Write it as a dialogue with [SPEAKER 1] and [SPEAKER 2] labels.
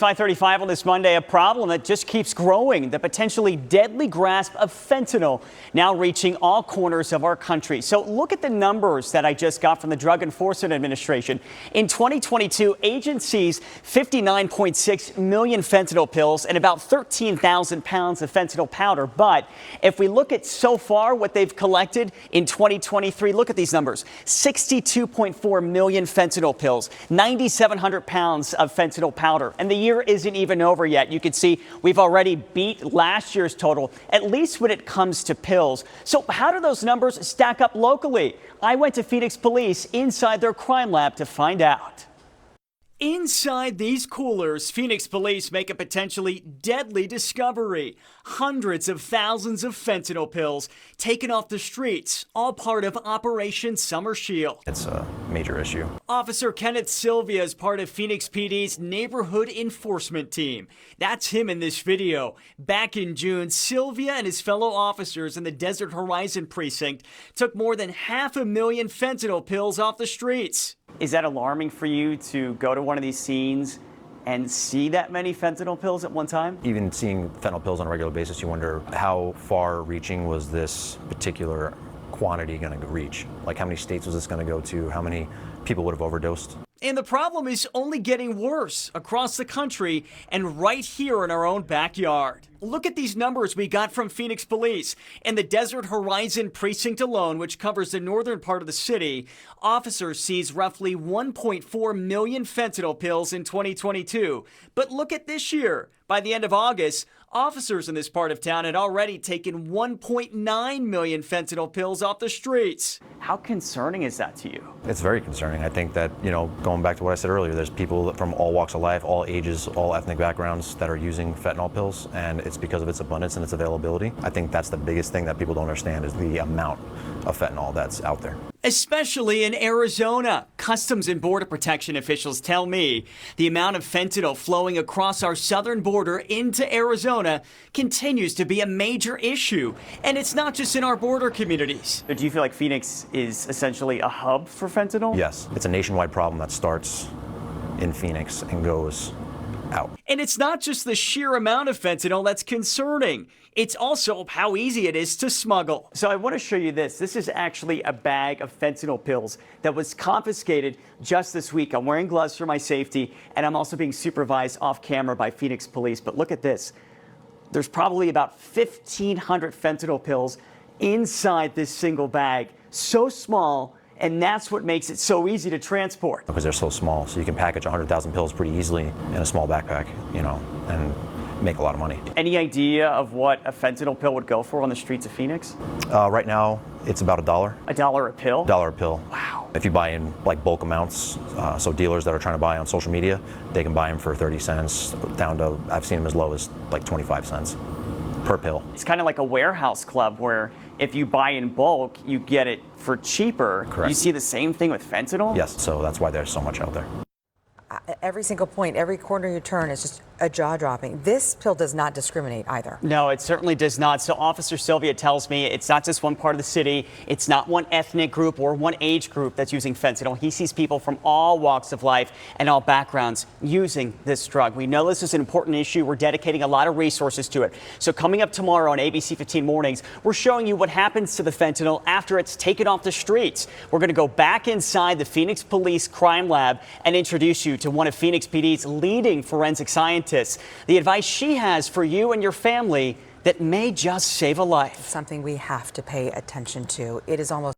[SPEAKER 1] 5:35 on this Monday, a problem that just keeps growing, the potentially deadly grasp of fentanyl now reaching all corners of our country. So look at the numbers that I just got from the Drug Enforcement Administration. In 2022, agencies 59.6 million fentanyl pills and about 13,000 pounds of fentanyl powder. But if we look at so far what they've collected in 2023, look at these numbers: 62.4 million fentanyl pills, 9,700 pounds of fentanyl powder. And the year isn't even over yet. You can see we've already beat last year's total, at least when it comes to pills. So how do those numbers stack up locally? I went to Phoenix Police inside their crime lab to find out. Inside these coolers, Phoenix Police make a potentially deadly discovery. Hundreds of thousands of fentanyl pills taken off the streets, all part of Operation Summer Shield.
[SPEAKER 2] It's a major issue.
[SPEAKER 1] Officer Kenneth Sylvia is part of Phoenix PD's neighborhood enforcement team. That's him in this video. Back in June, Sylvia and his fellow officers in the Desert Horizon precinct took more than 500,000 fentanyl pills off the streets. Is that alarming for you to go to one of these scenes and see that many fentanyl pills at one time?
[SPEAKER 2] Even seeing fentanyl pills on a regular basis, you wonder how far reaching was this particular quantity going to reach? Like, how many states was this going to go to? How many people would have overdosed?
[SPEAKER 1] And the problem is only getting worse across the country and right here in our own backyard. Look at these numbers we got from Phoenix Police. In the Desert Horizon precinct alone, which covers the northern part of the city, officers seized roughly 1.4 million fentanyl pills in 2022. But look at this year. By the end of August, officers in this part of town had already taken 1.9 million fentanyl pills off the streets. How concerning is that to you?
[SPEAKER 2] It's very concerning. I think that, going back to what I said earlier, there's people from all walks of life, all ages, all ethnic backgrounds that are using fentanyl pills, and it's because of its abundance and its availability. I think that's the biggest thing that people don't understand is the amount of fentanyl that's out there.
[SPEAKER 1] Especially in Arizona. Customs and Border Protection officials tell me the amount of fentanyl flowing across our southern border into Arizona continues to be a major issue. And it's not just in our border communities. Do you feel like Phoenix is essentially a hub for fentanyl?
[SPEAKER 2] Yes, it's a nationwide problem that starts in Phoenix and goes out.
[SPEAKER 1] And it's not just the sheer amount of fentanyl that's concerning. It's also how easy it is to smuggle. So I want to show you this. This is actually a bag of fentanyl pills that was confiscated just this week. I'm wearing gloves for my safety, and I'm also being supervised off camera by Phoenix Police. But look at this. There's probably about 1,500 fentanyl pills inside this single bag. So small. And that's what makes it so easy to transport.
[SPEAKER 2] Because they're so small, so you can package 100,000 pills pretty easily in a small backpack, and make a lot of money.
[SPEAKER 1] Any idea of what a fentanyl pill would go for on the streets of Phoenix?
[SPEAKER 2] Right now, it's about $1.
[SPEAKER 1] $1 a pill?
[SPEAKER 2] $1 a pill.
[SPEAKER 1] Wow.
[SPEAKER 2] If you buy in like bulk amounts, so dealers that are trying to buy on social media, they can buy them for 30 cents down to, I've seen them as low as like 25 cents per pill.
[SPEAKER 1] It's kind of like a warehouse club where if you buy in bulk, you get it for cheaper.
[SPEAKER 2] Correct.
[SPEAKER 1] You see the same thing with fentanyl?
[SPEAKER 2] Yes, so that's why there's so much out there.
[SPEAKER 3] Every single point, every corner you turn is just a jaw-dropping. This pill does not discriminate either.
[SPEAKER 1] No, it certainly does not. So Officer Sylvia tells me it's not just one part of the city. It's not one ethnic group or one age group that's using fentanyl. He sees people from all walks of life and all backgrounds using this drug. We know this is an important issue. We're dedicating a lot of resources to it. So coming up tomorrow on ABC15 Mornings, we're showing you what happens to the fentanyl after it's taken off the streets. We're going to go back inside the Phoenix Police Crime Lab and introduce you to one of Phoenix PD's leading forensic scientists. The advice she has for you and your family that may just save a life.
[SPEAKER 3] Something we have to pay attention to. It is almost